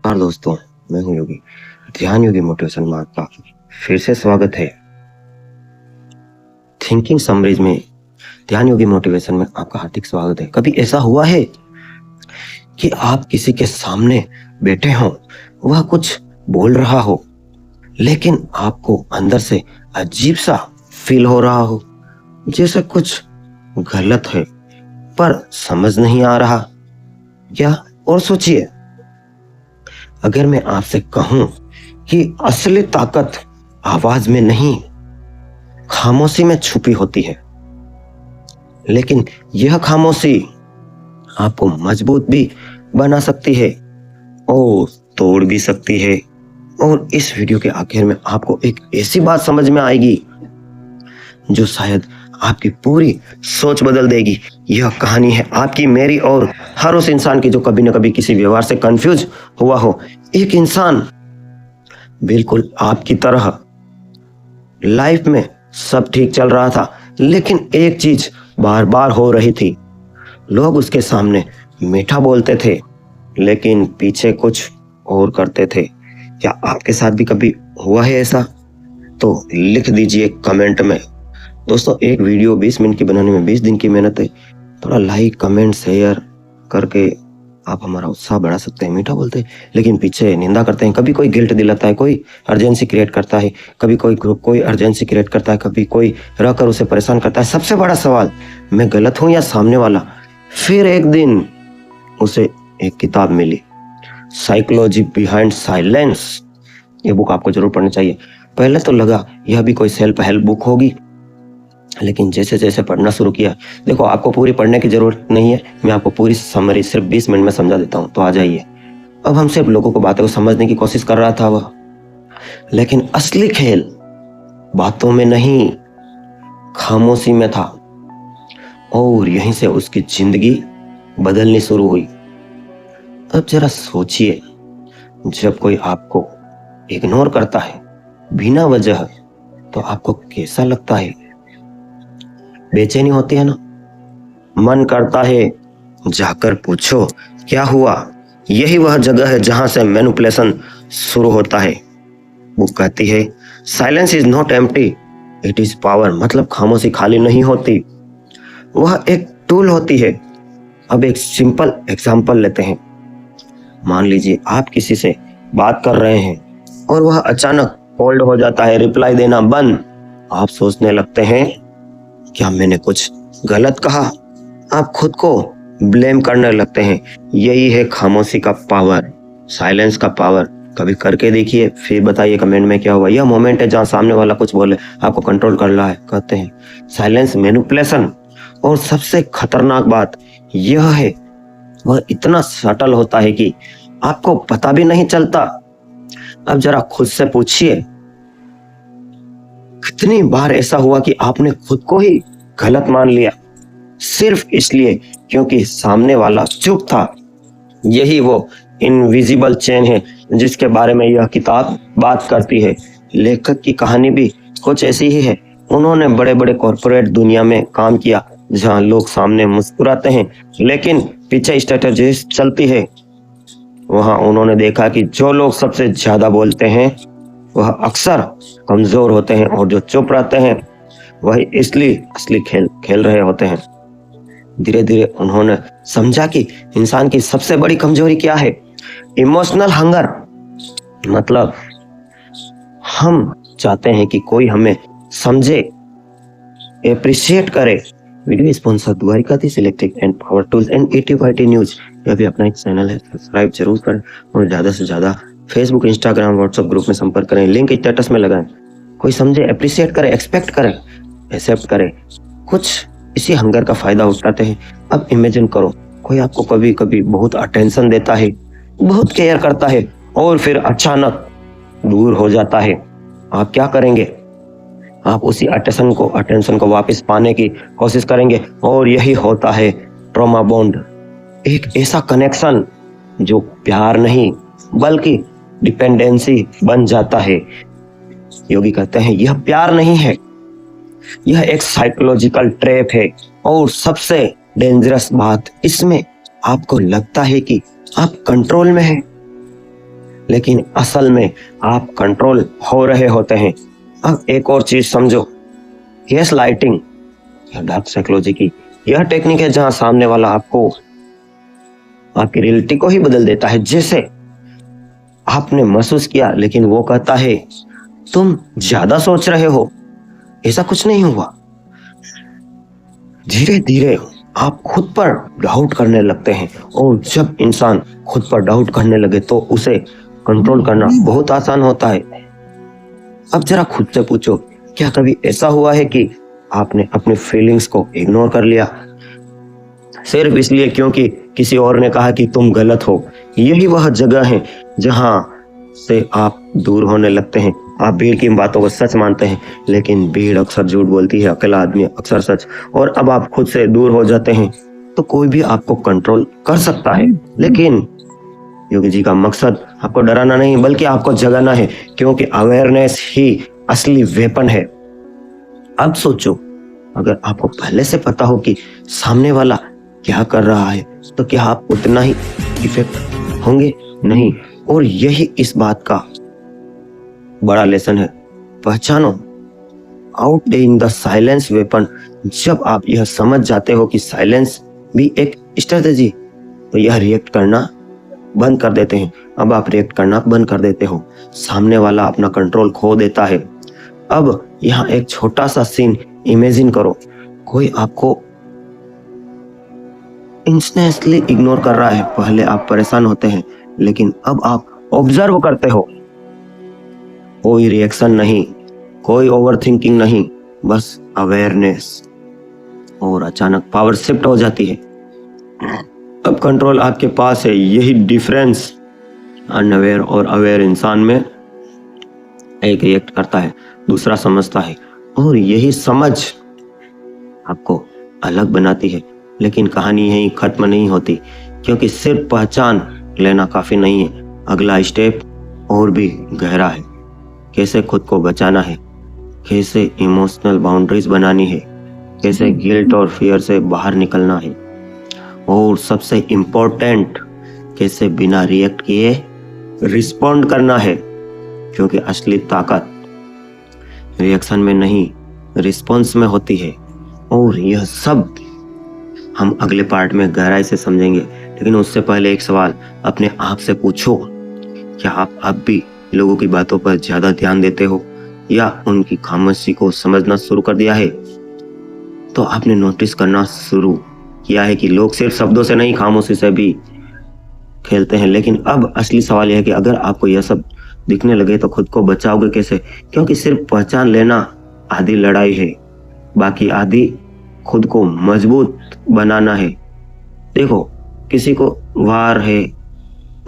नमस्कार दोस्तों, मैं हूं योगी। ध्यान योगी मोटिवेशन में आपका फिर से स्वागत है। थिंकिंग समरीज में ध्यान योगी मोटिवेशन में आपका हार्दिक स्वागत है। कभी ऐसा हुआ है कि आप किसी के सामने बैठे हो, वह कुछ बोल रहा हो, लेकिन आपको अंदर से अजीब सा फील हो रहा हो, जैसे कुछ गलत है पर समझ नहीं आ रहा क्या? और सोचिए, अगर मैं आपसे कहूं कि असली ताकत आवाज में नहीं, खामोशी में छुपी होती है, लेकिन यह खामोशी आपको मजबूत भी बना सकती है और तोड़ भी सकती है। और इस वीडियो के आखिर में आपको एक ऐसी बात समझ में आएगी जो शायद आपकी पूरी सोच बदल देगी। यह कहानी है आपकी, मेरी और हर उस इंसान की जो कभी न कभी किसी व्यवहार से कंफ्यूज हुआ हो। एक इंसान बिल्कुल आपकी तरह, लाइफ में सब ठीक चल रहा था, लेकिन एक चीज बार बार हो रही थी। लोग उसके सामने मीठा बोलते थे, लेकिन पीछे कुछ और करते थे। क्या आपके साथ भी कभी हुआ है ऐसा? तो लिख दीजिए कमेंट में। दोस्तों, एक वीडियो 20 मिनट की बनाने में 20 दिन की मेहनत है। थोड़ा लाइक, कमेंट, शेयर करके आप हमारा उत्साह बढ़ा सकते हैं। मीठा बोलते हैं लेकिन पीछे निंदा करते हैं। कभी कोई गिल्ट दिलाता है, कोई अर्जेंसी क्रिएट करता है, कभी कोई ग्रुप कोई अर्जेंसी क्रिएट करता है, कभी कोई रहकर उसे परेशान करता है। सबसे बड़ा सवाल, मैं गलत हूं या सामने वाला? फिर एक दिन उसे एक किताब मिली, साइकोलॉजी बिहाइंड साइलेंस। ये बुक आपको जरूर पढ़नी चाहिए। पहले तो लगा यह भी कोई सेल्फ हेल्प बुक होगी, लेकिन जैसे जैसे पढ़ना शुरू किया, देखो आपको पूरी पढ़ने की जरूरत नहीं है, मैं आपको पूरी समरी सिर्फ 20 मिनट में समझा देता हूँ, तो आ जाइए। अब हम सिर्फ लोगों को बातों को समझने की कोशिश कर रहा था वह, लेकिन असली खेल बातों में नहीं, खामोशी में था। और यहीं से उसकी जिंदगी बदलनी शुरू हुई। अब जरा सोचिए, जब कोई आपको इग्नोर करता है बिना वजह, तो आपको कैसा लगता है? बेचैनी होती है ना? मन करता है जाकर पूछो क्या हुआ। यही वह जगह है जहां से मैनिपुलेशन शुरू होता है। वो कहती है silence is not empty, it is power. मतलब खामोशी खाली नहीं होती, वह एक टूल होती है। अब एक सिंपल एग्जांपल लेते हैं। मान लीजिए आप किसी से बात कर रहे हैं और वह अचानक होल्ड हो जाता है, रिप्लाई देना बंद। आप सोचने लगते हैं क्या मैंने कुछ गलत कहा? आप खुद को ब्लेम करने लगते हैं। यही है खामोशी का पावर, साइलेंस का पावर। कभी करके देखिए, फिर बताइए कमेंट में क्या हुआ। यह मोमेंट है जहां सामने वाला कुछ बोले, आपको कंट्रोल कर रहा है, कहते हैं साइलेंस मैनिपुलेशन। और सबसे खतरनाक बात यह है, वह इतना सटल होता है कि आपको पता भी नहीं चलता। अब जरा खुद से पूछिए, कितनी बार ऐसा हुआ कि आपने खुद को ही गलत मान लिया, सिर्फ इसलिए क्योंकि सामने वाला चुप था। यही वो इनविजिबल चेन है जिसके बारे में यह किताब बात करती है। लेखक की कहानी भी कुछ ऐसी ही है। उन्होंने बड़े बड़े कॉर्पोरेट दुनिया में काम किया, जहां लोग सामने मुस्कुराते हैं लेकिन पीछे स्ट्रेटजीज चलती है। वहां उन्होंने देखा कि जो लोग सबसे ज्यादा बोलते हैं वह अक्सर कमजोर होते हैं, और जो चुप रहते हैं वही इसलिए असली खेल खेल रहे होते हैं। धीरे धीरे उन्होंने समझा कि इंसान की सबसे बड़ी कमजोरी क्या है, इमोशनल हंगर। मतलब हम चाहते हैं कि कोई हमें समझे, एप्रिशिएट करे। Video sponsor Dwarkadhish electric and power tools and ATYT news. यह भी अपना एक चैनल है, सब्सक्राइब जरूर करें और ज्यादा से ज्यादा फेसबुक, इंस्टाग्राम, व्हाट्सएप ग्रुप में संपर्क करें, लिंक स्टेटस में लगाएं। कोई समझे, एप्रिशिएट करे, एक्सपेक्ट करे, एक्सेप्ट करे। कुछ इसी हंगर का फायदा उठाते हैं। अब इमेजिन करो, कोई आपको कभी कभी बहुत अटेंशन देता है, बहुत केयर करता है, और फिर अचानक दूर हो जाता है। आप क्या करेंगे? आप उसी अटेंशन को वापस पाने की कोशिश करेंगे। और यही होता है ट्रॉमा बॉन्ड, एक ऐसा कनेक्शन जो प्यार नहीं बल्कि डिपेंडेंसी बन जाता है। योगी कहते हैं यह प्यार नहीं है, यह एक साइकोलॉजिकल ट्रैप है। और सबसे डेंजरस बात इसमें, आपको लगता है कि आप कंट्रोल में हैं, लेकिन असल में आप कंट्रोल हो रहे होते हैं। अब एक और चीज समझो, गैस लाइटिंग या डार्क साइकोलॉजी की यह टेक्निक है जहां सामने वाला आपको आपकी रियलिटी को ही बदल देता है। जैसे आपने महसूस किया लेकिन वो कहता है तुम ज्यादा सोच रहे हो, ऐसा कुछ नहीं हुआ। धीरे धीरे आप खुद पर डाउट करने लगते हैं, और जब इंसान खुद पर डाउट करने लगे तो उसे कंट्रोल करना बहुत आसान होता है। अब जरा खुद से पूछो, क्या कभी ऐसा हुआ है कि आपने अपनी फीलिंग्स को इग्नोर कर लिया सिर्फ इसलिए क्योंकि किसी और ने कहा कि तुम गलत हो? यही वह जगह है जहां से आप दूर होने लगते हैं। आप भीड़ की बातों को सच मानते हैं, लेकिन भीड़ अक्सर झूठ बोलती है, अकेला आदमी अक्सर सच। और अब आप खुद से दूर हो जाते हैं तो कोई भी आपको कंट्रोल कर सकता है। लेकिन योगी जी का मकसद आपको डराना नहीं बल्कि आपको जगाना है, क्योंकि अवेयरनेस ही असली वेपन है। अब सोचो, अगर आपको पहले से पता हो कि सामने वाला क्या कर रहा है तो क्या आप उतना ही इफेक्ट होंगे? नहीं। और यही इस बात का बड़ा लेसन है। पहचानो, आउटडेइंग द साइलेंस वेपन। जब आप यह समझ जाते हो कि साइलेंस भी एक स्ट्रेटेजी, तो यह रिएक्ट करना बंद कर देते हैं। अब आप रिएक्ट करना बंद कर देते हो, सामने वाला अपना कंट्रोल खो देता है। अब यहाँ एक छोटा सा सीन इमेजिन करो, कोई आपको इंस्टेंटली इग्नोर कर रहा है। पहले आप परेशान होते हैं, लेकिन अब आप ऑब्जर्व करते हो। कोई रिएक्शन नहीं, कोई ओवरथिंकिंग नहीं, बस अवेयरनेस। और अचानक पावर शिफ्ट हो जाती है। अब कंट्रोल आपके पास है। यही डिफरेंस अनअवेयर और अवेयर इंसान में, एक रिएक्ट करता है, दूसरा समझता है। और यही समझ आपको अलग बनाती है। लेकिन कहानी यही खत्म नहीं होती, क्योंकि सिर्फ पहचान लेना काफी नहीं है। अगला स्टेप और भी गहरा है। कैसे खुद को बचाना है, कैसे इमोशनल बाउंड्रीज बनानी है, कैसे गिल्ट और फियर से बाहर निकलना है, और सबसे इम्पोर्टेंट, कैसे बिना रिएक्ट किए रिस्पॉन्ड करना है। क्योंकि असली ताकत रिएक्शन में नहीं, रिस्पॉन्स में होती है। और यह सब हम अगले पार्ट में गहराई से समझेंगे। लेकिन उससे पहले एक सवाल अपने आप से पूछो, क्या आप अब भी लोगों की बातों पर ज्यादा ध्यान देते हो या उनकी खामोशी को समझना शुरू कर दिया है? तो आपने नोटिस करना शुरू किया है कि लोग सिर्फ शब्दों से नहीं, खामोशी से भी खेलते हैं। लेकिन अब असली सवाल यह है कि अगर आपको यह सब दिखने लगे तो खुद को बचाओगे कैसे? क्योंकि सिर्फ पहचान लेना आधी लड़ाई है, बाकी आधी खुद को मजबूत बनाना है। देखो, किसी को वार है,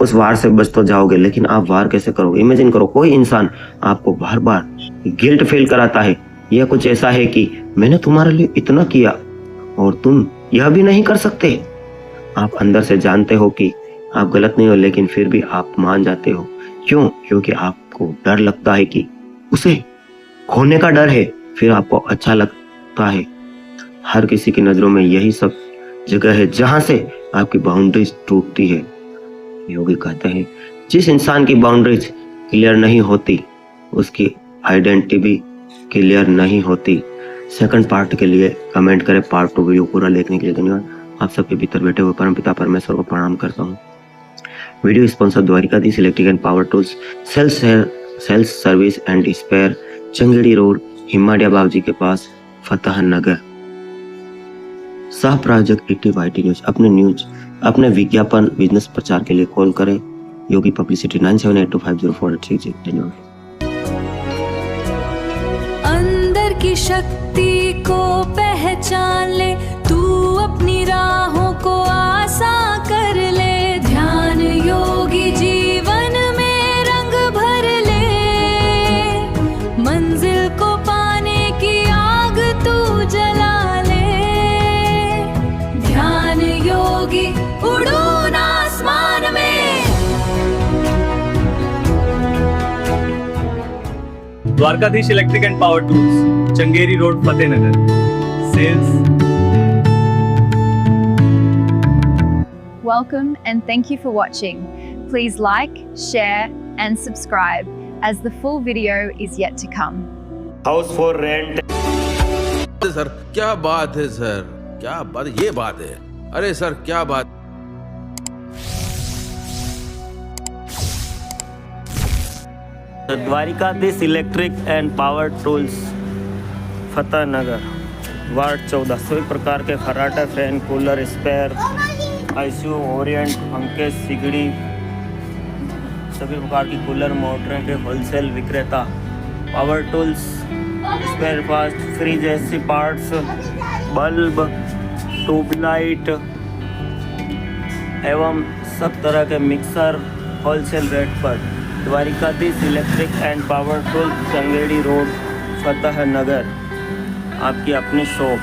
उस वार से बच तो जाओगे, लेकिन आप वार कैसे करोगे? इमेजिन करो, कोई इंसान आपको बार बार गिल्ट फील कराता है। यह कुछ ऐसा है कि मैंने तुम्हारे लिए इतना किया और तुम यह भी नहीं कर सकते। आप अंदर से जानते हो कि आप गलत नहीं हो, लेकिन फिर भी आप मान जाते हो। क्यों? क्योंकि आपको डर लगता है कि उसे खोने का डर है। फिर आपको अच्छा लगता है। हर किसी की नजरों में यही सब जगह है जहां से आपकी बाउंड्रीज टूटती है। योगी कहते हैं, जिस इंसान की बाउंड्रीज क्लियर नहीं होती उसकी आइडेंटिटी भी क्लियर नहीं होती। सेकंड पार्ट के लिए कमेंट करें। पार्ट 2 वीडियो पूरा देखने के लिए धन्यवाद। आप सबके भीतर बैठे हुए परमपिता परमेश्वर को प्रणाम करता हूँ। Video sponsor Dwarkadhish electric and power tools, sales service and spare, Changedi road, Himadiya बाबूजी के पास, फतेह नगर। सह प्रायोजक एक्टिव IT न्यूज। अपने विज्ञापन बिजनेस प्रचार के लिए कॉल करें। योगी पब्लिसिटी 9782504830। धन्यवाद। अंदर की शक्ति को पहचान ले, तू अपनी राहों को आसान कर ले। ध्यान योगी जीवन में रंग भर ले, मंजिल को पाने की आग तू जला ले। ध्यान योगी उड़ून आसमान में। Dwarkadhish electric and power tools, Changeri road, Fatehnagar. Sales. Welcome and thank you for watching. Please like, share and subscribe, as the full video is yet to come. House for rent. Sir क्या बात है सर, क्या बात, ये बात है, अरे सर क्या बात। Dwarkadhish electric and power tools, Fateh Nagar, ward 14। सभी प्रकार के खराटा, fan, cooler, spare, ICU, Orient, पंखे, सिगड़ी, सभी प्रकार की कूलर मोटरें के होलसेल विक्रेता। Power tools, spare parts, fridge, AC parts, bulb, tubelight एवं सब तरह के मिक्सर होलसेल रेट पर। Dwarkadhish electric and power tools, Changedi road, Fateh Nagar, आपकी अपनी शॉप।